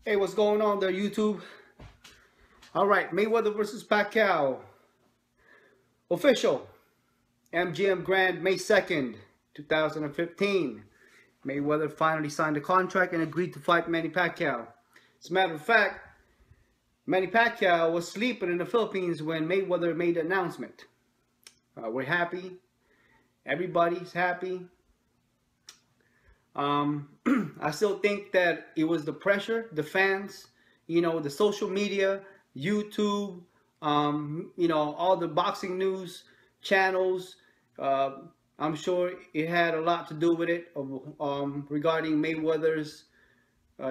Hey, what's going on there, YouTube? All right, Mayweather versus Pacquiao. Official. MGM Grand, May 2nd, 2015. Mayweather finally signed a contract and agreed to fight Manny Pacquiao. As a matter of fact, Manny Pacquiao was sleeping in the Philippines when Mayweather made the announcement. We're happy. Everybody's happy. I still think that it was the pressure, the fans, the social media, YouTube, all the boxing news channels. I'm sure it had a lot to do with it regarding Mayweather's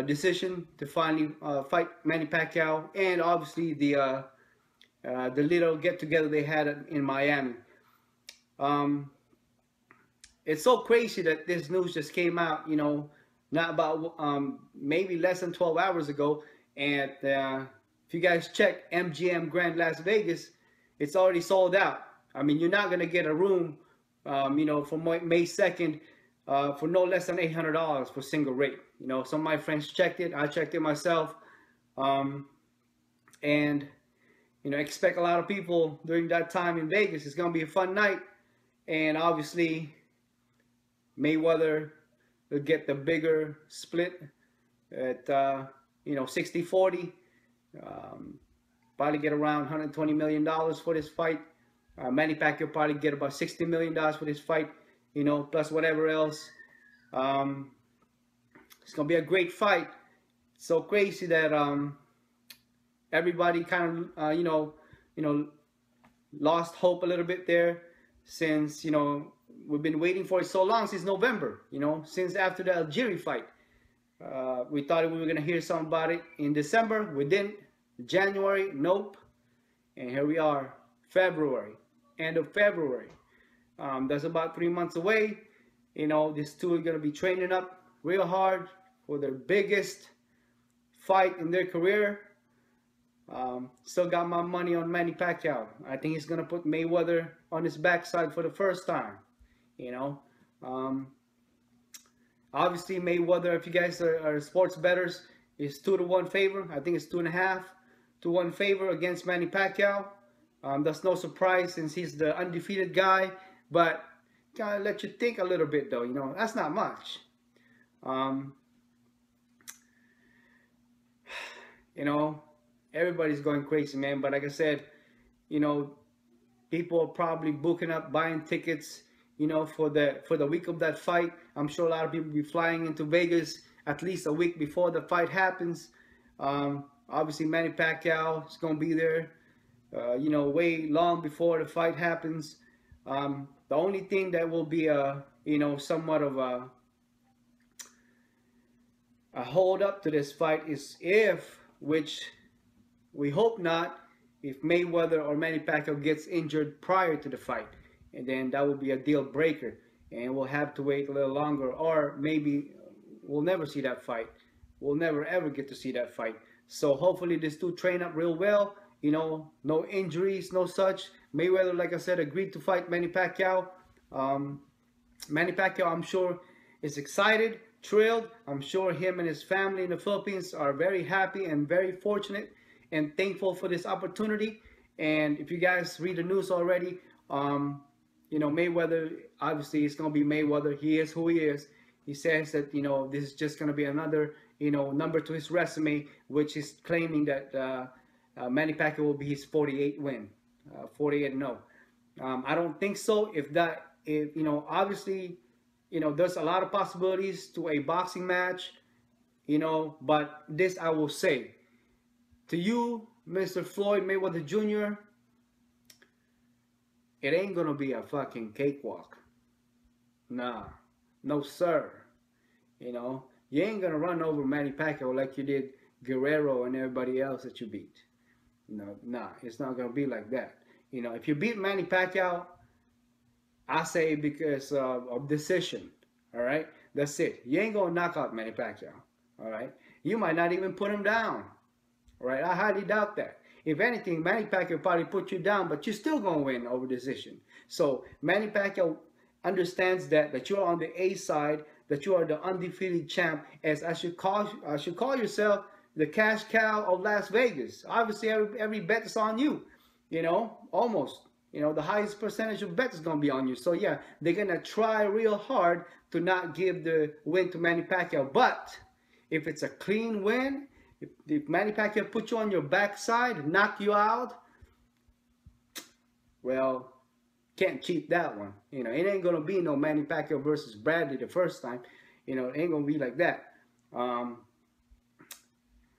decision to finally fight Manny Pacquiao, and obviously the little get-together they had in Miami. It's so crazy that this news just came out, not about maybe less than 12 hours ago. And if you guys check MGM Grand Las Vegas, it's already sold out. I mean, you're not going to get a room, for May 2nd for no less than $800 for single rate. Some of my friends checked it. I checked it myself. And, expect a lot of people during that time in Vegas. It's going to be a fun night. And obviously, Mayweather will get the bigger split at 60-40. Probably get around $120 million for this fight. Manny Pacquiao probably get about $60 million for this fight, plus whatever else. It's gonna be a great fight. It's so crazy that everybody kind of lost hope a little bit there, since we've been waiting for it so long, since November, since after the Algeria fight. We thought we were going to hear something about it in December. We didn't. January, nope. And here we are, February, end of February. That's about 3 months away. These two are going to be training up real hard for their biggest fight in their career. Still got my money on Manny Pacquiao. I think he's going to put Mayweather on his backside for the first time. Obviously Mayweather, if you guys are sports bettors, is 2-1 favor. I think it's 2.5 to 1 favor against Manny Pacquiao. That's no surprise since he's the undefeated guy, but gotta let you think a little bit though. That's not much. Everybody's going crazy, man. But like I said, people are probably booking up, buying tickets, for the week of that fight. I'm sure a lot of people will be flying into Vegas at least a week before the fight happens. Obviously, Manny Pacquiao is going to be there, way long before the fight happens. The only thing that will be somewhat of a hold up to this fight is if, which we hope not, if Mayweather or Manny Pacquiao gets injured prior to the fight. And then that will be a deal breaker. And we'll have to wait a little longer. Or maybe we'll never see that fight. We'll never ever get to see that fight. So hopefully these two train up real well. No injuries, no such. Mayweather, like I said, agreed to fight Manny Pacquiao. Manny Pacquiao, I'm sure, is excited, thrilled. I'm sure him and his family in the Philippines are very happy and very fortunate and thankful for this opportunity. And if you guys read the news already, Mayweather, obviously it's going to be Mayweather. He is who he is. He says that, this is just going to be another, number to his resume, which is claiming that Manny Pacquiao will be his 48th win, 48-0. I don't think so. If obviously, there's a lot of possibilities to a boxing match, but this I will say to you, Mr. Floyd Mayweather Jr., it ain't gonna be a fucking cakewalk. Nah, no sir. You ain't gonna run over Manny Pacquiao like you did Guerrero and everybody else that you beat. Nah, it's not gonna be like that. If you beat Manny Pacquiao, I say because of decision. All right, that's it. You ain't gonna knock out Manny Pacquiao. All right, you might not even put him down. All right, I highly doubt that. If anything, Manny Pacquiao probably put you down, but you're still going to win over decision. So Manny Pacquiao understands that you're on the A side, that you are the undefeated champ, as I should call yourself the cash cow of Las Vegas. Obviously, every bet is on you. You know, almost. You know, the highest percentage of bets is gonna be on you. So yeah, they're gonna try real hard to not give the win to Manny Pacquiao. But if it's a clean win, if Manny Pacquiao put you on your backside, knock you out, well, can't cheat that one. You know, it ain't gonna be no Manny Pacquiao versus Bradley the first time. You know, it ain't gonna be like that.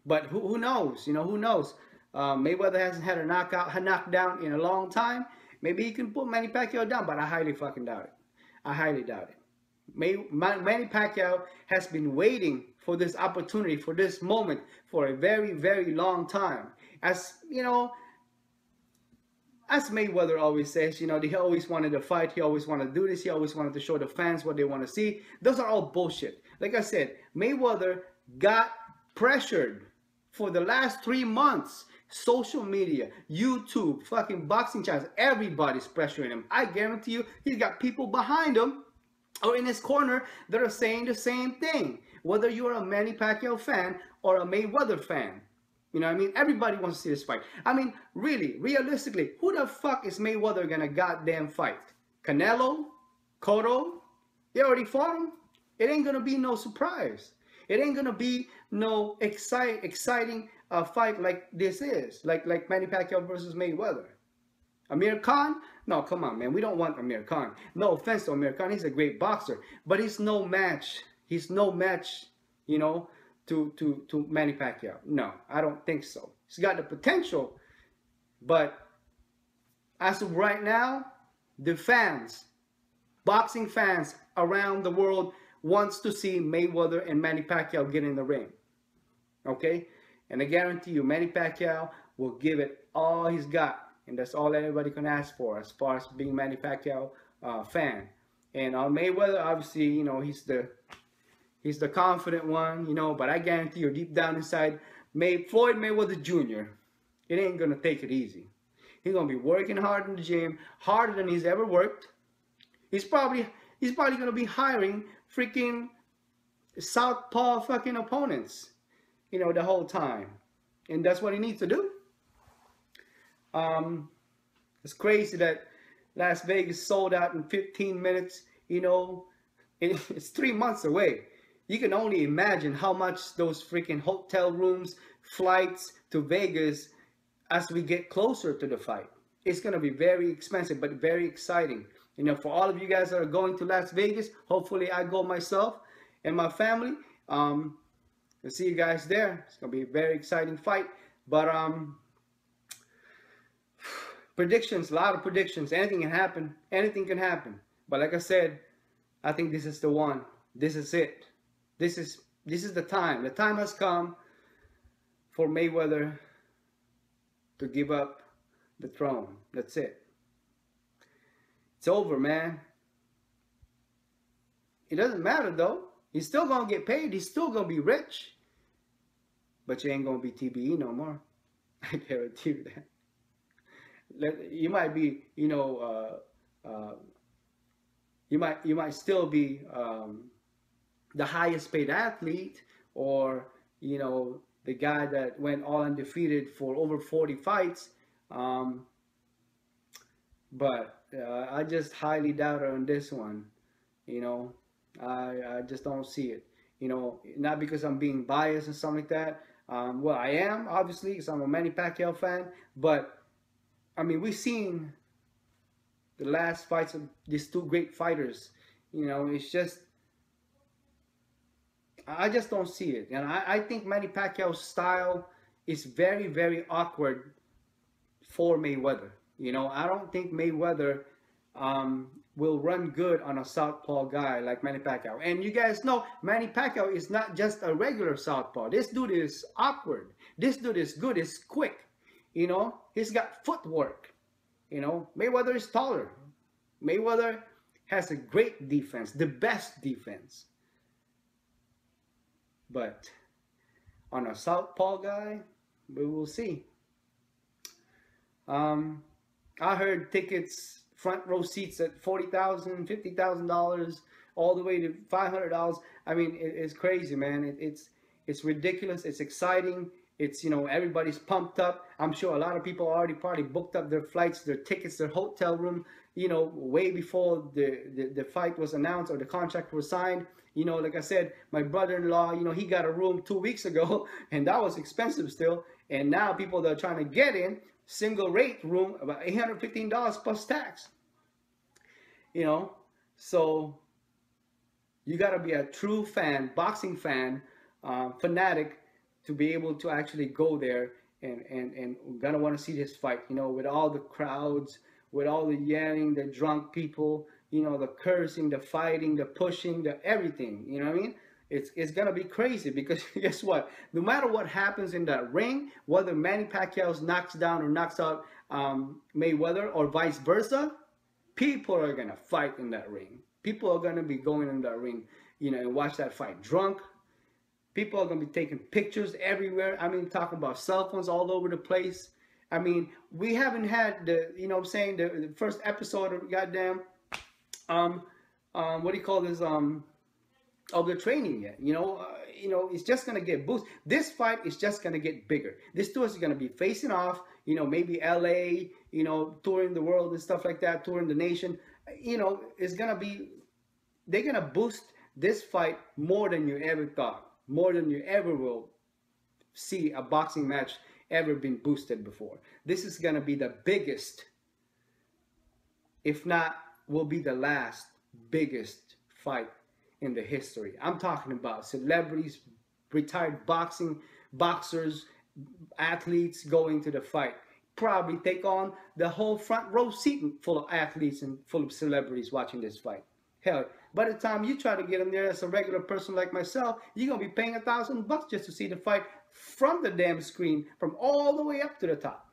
But who knows? You know, who knows? Mayweather hasn't had a knockdown in a long time. Maybe he can put Manny Pacquiao down, but I highly fucking doubt it. I highly doubt it. Manny Pacquiao has been waiting for this opportunity, for this moment, for a very, very long time. As you know, as Mayweather always says, you know, he always wanted to fight. He always wanted to do this. He always wanted to show the fans what they want to see. Those are all bullshit. Like I said, Mayweather got pressured for the last 3 months. Social media, YouTube, fucking boxing channels, everybody's pressuring him. I guarantee you, he's got people behind him or in his corner that are saying the same thing. Whether you're a Manny Pacquiao fan or a Mayweather fan. You know what I mean? Everybody wants to see this fight. I mean, really, realistically, who the fuck is Mayweather gonna goddamn fight? Canelo? Cotto? They already fought him. It ain't gonna be no surprise. It ain't gonna be no exciting fight like this is. Like Manny Pacquiao versus Mayweather. Amir Khan? No, come on, man. We don't want Amir Khan. No offense to Amir Khan. He's a great boxer. But he's no match. He's no match, you know, to Manny Pacquiao. No, I don't think so. He's got the potential. But as of right now, the fans, boxing fans around the world wants to see Mayweather and Manny Pacquiao get in the ring. Okay? And I guarantee you, Manny Pacquiao will give it all he's got. And that's all anybody can ask for as far as being Manny Pacquiao fan. And Mayweather, obviously, you know, he's the confident one, you know, but I guarantee you, deep down inside, Floyd Mayweather Jr., it ain't going to take it easy. He's going to be working hard in the gym, harder than he's ever worked. He's probably going to be hiring freaking southpaw fucking opponents, you know, the whole time. And that's what he needs to do. It's crazy that Las Vegas sold out in 15 minutes, you know. It's 3 months away. You can only imagine how much those freaking hotel rooms, flights to Vegas, as we get closer to the fight. It's going to be very expensive, but very exciting. You know, for all of you guys that are going to Las Vegas, hopefully I go myself and my family. I'll see you guys there. It's going to be a very exciting fight. But predictions, a lot of predictions. Anything can happen. Anything can happen. But like I said, I think this is the one. This is it. This is the time. The time has come for Mayweather to give up the throne. That's it. It's over, man. It doesn't matter though. He's still gonna get paid. He's still gonna be rich. But you ain't gonna be TBE no more. I guarantee you that. You might be, you know, you might still be the highest paid athlete, or you know, the guy that went all undefeated for over 40 fights. But I just highly doubt on this one. You know, I just don't see it. You know, not because I'm being biased and something like that. Well, I am, obviously, because I'm a Manny Pacquiao fan. But, I mean, we've seen the last fights of these two great fighters. You know, it's just, I just don't see it. And I think Manny Pacquiao's style is very, very awkward for Mayweather. You know, I don't think Mayweather will run good on a southpaw guy like Manny Pacquiao. And you guys know, Manny Pacquiao is not just a regular southpaw. This dude is awkward. This dude is good. He's quick. You know, he's got footwork. You know, Mayweather is taller. Mayweather has a great defense, the best defense. But on a southpaw guy, we will see. I heard tickets, front row seats at $40,000, $50,000, all the way to $500. I mean, it's crazy, man. It's ridiculous. It's exciting. It's, you know, everybody's pumped up. I'm sure a lot of people already probably booked up their flights, their tickets, their hotel room, you know, way before the fight was announced or the contract was signed. You know, like I said, my brother-in-law, you know, he got a room 2 weeks ago, and that was expensive still. And now people that are trying to get in, single rate room, about $815 plus tax. You know, so you got to be a true fan, boxing fan, fanatic, to be able to actually go there and gonna want to see this fight. You know, with all the crowds, with all the yelling, the drunk people, you know, the cursing, the fighting, the pushing, the everything. You know what I mean? It's gonna be crazy because guess what? No matter what happens in that ring, whether Manny Pacquiao knocks down or knocks out Mayweather or vice versa, people are gonna fight in that ring. People are gonna be going in that ring, you know, and watch that fight drunk. People are gonna be taking pictures everywhere. I mean, talking about cell phones all over the place. I mean, we haven't had the, you know what I'm saying, the first episode of goddamn, what do you call this, of the training yet. You know, it's just gonna get boosted. This fight is just gonna get bigger. This two is gonna be facing off. You know, maybe LA. You know, touring the world and stuff like that, touring the nation. You know, it's gonna be. They're gonna boost this fight more than you ever thought, more than you ever will see a boxing match ever been boosted before. This is gonna be the biggest, if not, will be the last biggest fight in the history. I'm talking about celebrities, retired boxers, athletes going to the fight. Probably take on the whole front row seat full of athletes and full of celebrities watching this fight. Hell, by the time you try to get in there as a regular person like myself, you're gonna be paying $1,000 just to see the fight from the damn screen, from all the way up to the top.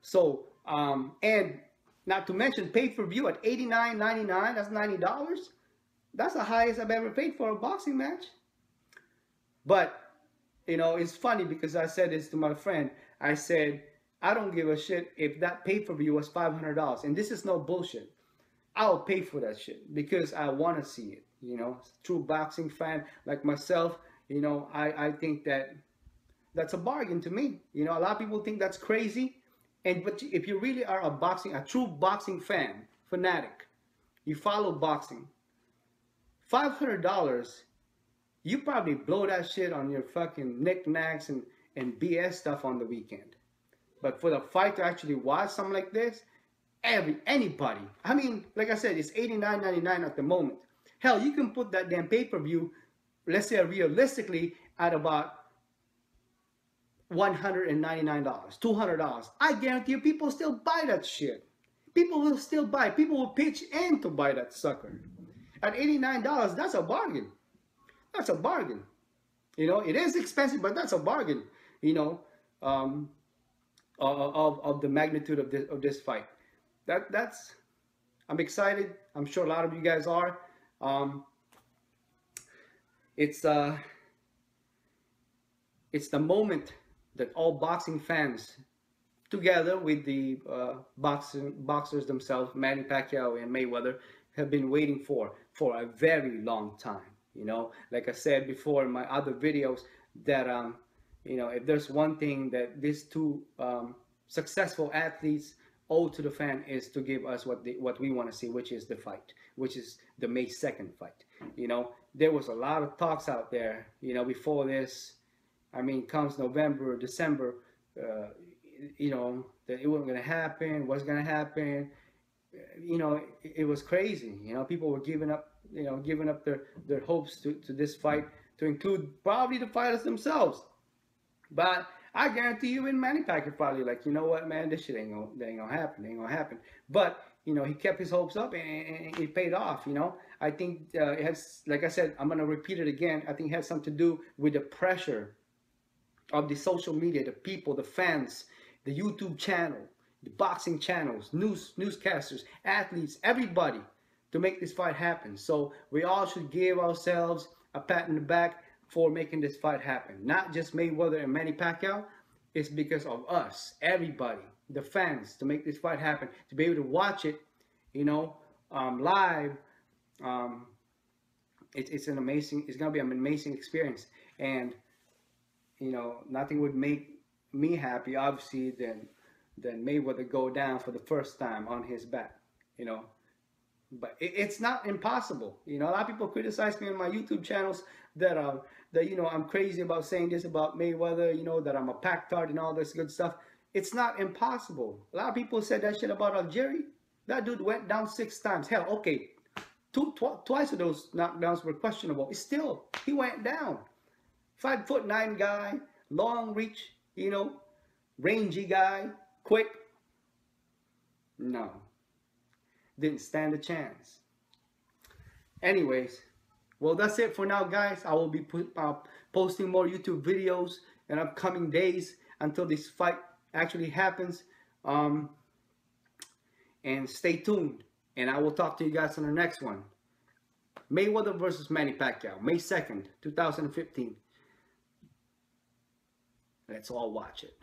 So, and not to mention pay-per-view at $89.99. That's $90. That's the highest I've ever paid for a boxing match. But, you know, it's funny because I said this to my friend. I said, I don't give a shit if that pay-per-view was $500. And this is no bullshit. I'll pay for that shit because I want to see it. You know, true boxing fan like myself, you know, I think that that's a bargain to me. You know, a lot of people think that's crazy. But if you really are a true boxing fan, fanatic, you follow boxing, $500, you probably blow that shit on your fucking knickknacks and BS stuff on the weekend. But for the fight to actually watch something like this, anybody. I mean, like I said, it's $89.99 at the moment. Hell, you can put that damn pay-per-view, let's say realistically, at about $199, $200. I guarantee you people still buy that shit. People will still buy. People will pitch in to buy that sucker. At $89, that's a bargain. That's a bargain. You know, it is expensive, but that's a bargain. You know, of the magnitude of this fight. That's I'm excited. I'm sure a lot of you guys are. It's the moment that all boxing fans, together with the boxers themselves, Manny Pacquiao and Mayweather, have been waiting for a very long time. You know, like I said before in my other videos, that you know, if there's one thing that these two successful athletes owe to the fan is to give us what we want to see, which is the fight, which is the May 2nd fight. You know, there was a lot of talks out there, you know, before this. I mean, comes November, December, you know, that it wasn't going to happen, what's going to happen. You know, it was crazy. You know, people were giving up, you know, giving up their hopes to this fight, to include probably the fighters themselves. But I guarantee you, in Manny Pacquiao probably like, you know what, man, this shit ain't gonna happen. But you know, he kept his hopes up and it paid off. You know, I think it has, like I said, I'm gonna repeat it again. I think it has something to do with the pressure of the social media, the people, the fans, the YouTube channel, the boxing channels, newscasters, athletes, everybody, to make this fight happen. So we all should give ourselves a pat in the back for making this fight happen. Not just Mayweather and Manny Pacquiao. It's because of us, everybody, the fans, to make this fight happen, to be able to watch it, you know, live. It's gonna be an amazing experience. And nothing would make me happy, obviously, than Mayweather go down for the first time on his back. You know, but it's not impossible. A lot of people criticize me on my YouTube channels that I'm crazy about saying this about Mayweather. That I'm a pactard and all this good stuff. It's not impossible. A lot of people said that shit about Algieri. That dude went down 6 times. Hell, okay, twice of those knockdowns were questionable. Still, he went down. 5'9" guy, long reach, rangy guy, quick. No, didn't stand a chance. Anyways, well, that's it for now, guys. I will be posting more YouTube videos in upcoming days until this fight actually happens. And stay tuned. And I will talk to you guys on the next one. Mayweather versus Manny Pacquiao, May 2nd, 2015. Let's all watch it.